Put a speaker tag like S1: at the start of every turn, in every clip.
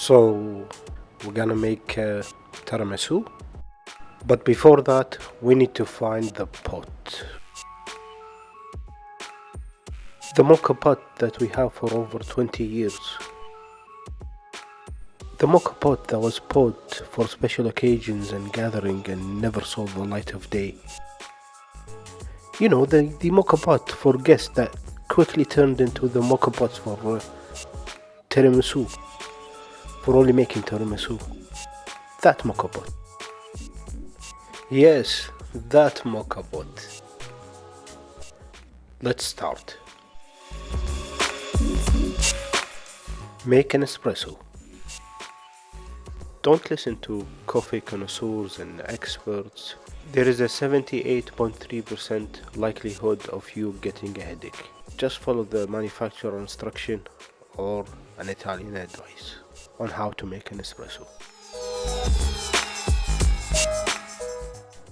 S1: So we're gonna make tiramisu, but before that we need to find the pot. The mocha pot that we have for over 20 years. The mocha pot that was poured for special occasions and gathering and never saw the light of day. You know, the mocha pot for guests that quickly turned into the mocha pots for tiramisu, for only making tiramisu. That mocha pot. Yes, that mocha pot. Let's start. Make an espresso. Don't listen to coffee connoisseurs and experts. There is a 78.3% likelihood of you getting a headache. Just follow the manufacturer instruction or an Italian advice on how to make an espresso.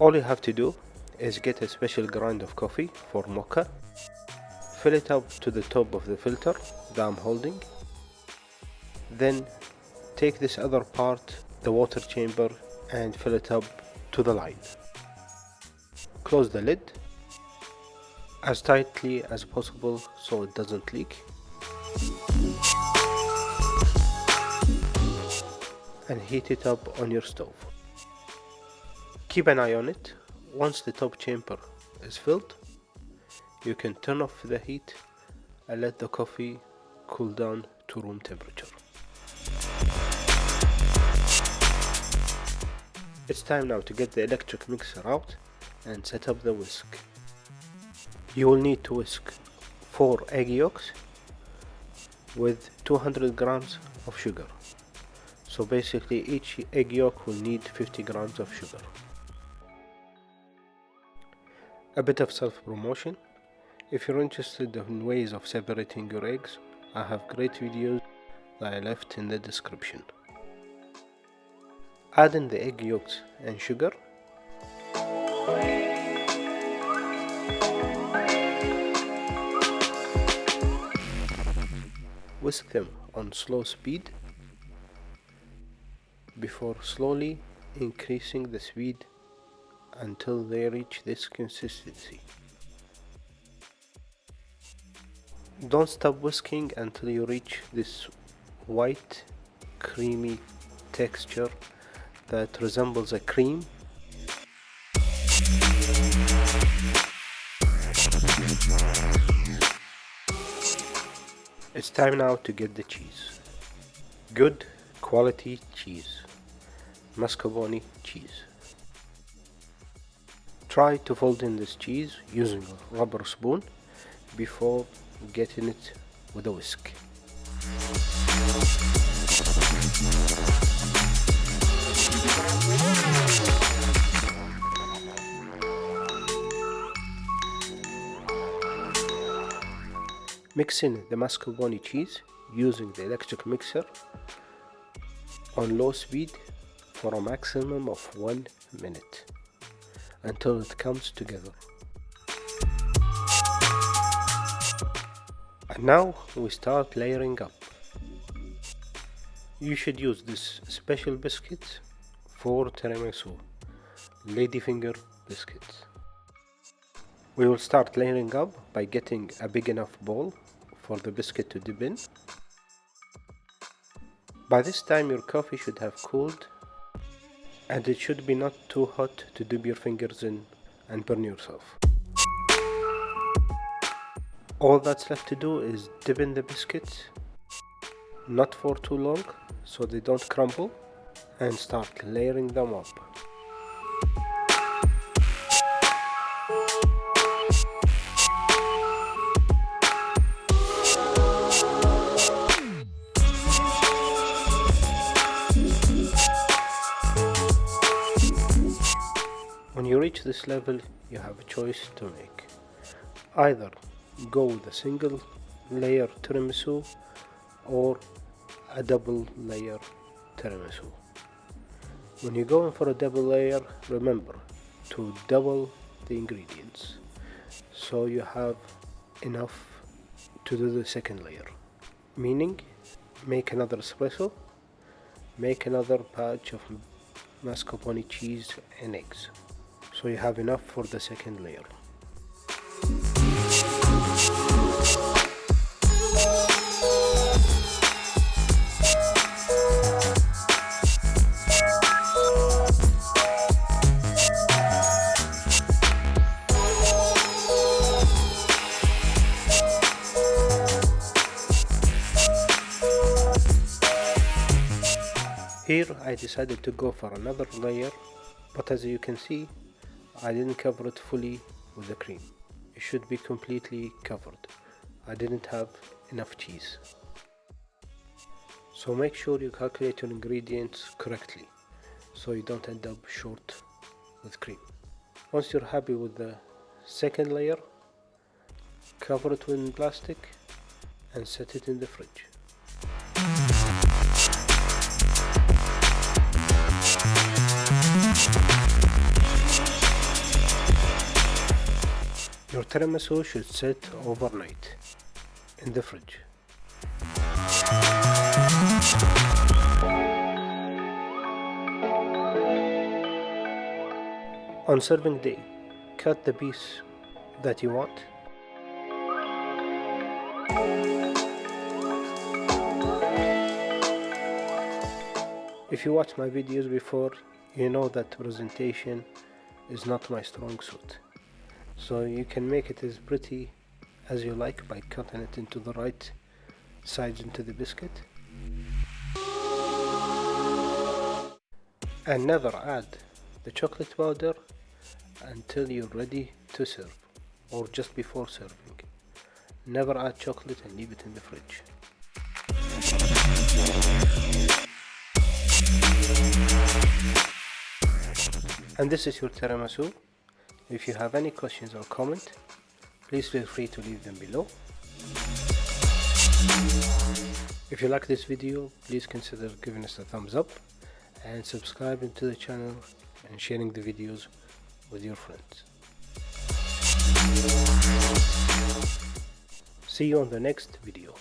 S1: All you have to do is get a special grind of coffee for mocha, fill it up to the top of the filter that I'm holding, then take this other part, the water chamber, and fill it up to the line. Close the lid as tightly as possible so it doesn't leak, and heat it up on your stove. Keep an eye on it. Once the top chamber is filled, you can turn off the heat and let the coffee cool down to room temperature. It's time now to get the electric mixer out and set up the whisk. You will need to whisk 4 egg yolks with 200 grams of sugar. So basically each egg yolk will need 50 grams of sugar. A bit of self-promotion. If you're interested in ways of separating your eggs, I have great videos that I left in the description. Add in the egg yolks and sugar. Whisk them on slow speed before slowly increasing the speed until they reach this consistency. Don't stop whisking until you reach this white, creamy texture that resembles a cream. It's time now to get the cheese. Good quality cheese. Mascarpone cheese. Try to fold in this cheese using a rubber spoon before getting it with a whisk. Mix in the mascarpone cheese using the electric mixer on low speed for a maximum of 1 minute until it comes together. And now we start layering up. You should use this special biscuit for tiramisu, ladyfinger biscuits. We will start layering up by getting a big enough bowl for the biscuit to dip in. By this time your coffee should have cooled and it should be not too hot to dip your fingers in and burn yourself. All that's left to do is dip in the biscuits, not for too long so they don't crumble, and start layering them up. When you reach this level, you have a choice to make. Either go with a single layer tiramisu or a double layer tiramisu. When you go in for a double layer, remember to double the ingredients so you have enough to do the second layer. Meaning, make another espresso, make another batch of mascarpone cheese and eggs, so you have enough for the second layer. Here I decided to go for another layer, but as you can see, I didn't cover it fully with the cream. It should be completely covered. I didn't have enough cheese. So make sure you calculate your ingredients correctly, so you don't end up short with cream. Once you're happy with the second layer, cover it with plastic and set it in the fridge. Your tiramisu should sit overnight in the fridge. On serving day, cut the piece that you want. If you watched my videos before, you know that presentation is not my strong suit. So you can make it as pretty as you like by cutting it into the right sides into the biscuit. And never add the chocolate powder until you're ready to serve, or just before serving. Never add chocolate and leave it in the fridge. And this is your tiramisu. If you have any questions or comment, please feel free to leave them below. If you like this video, please consider giving us a thumbs up and subscribing to the channel and sharing the videos with your friends. See you on the next video.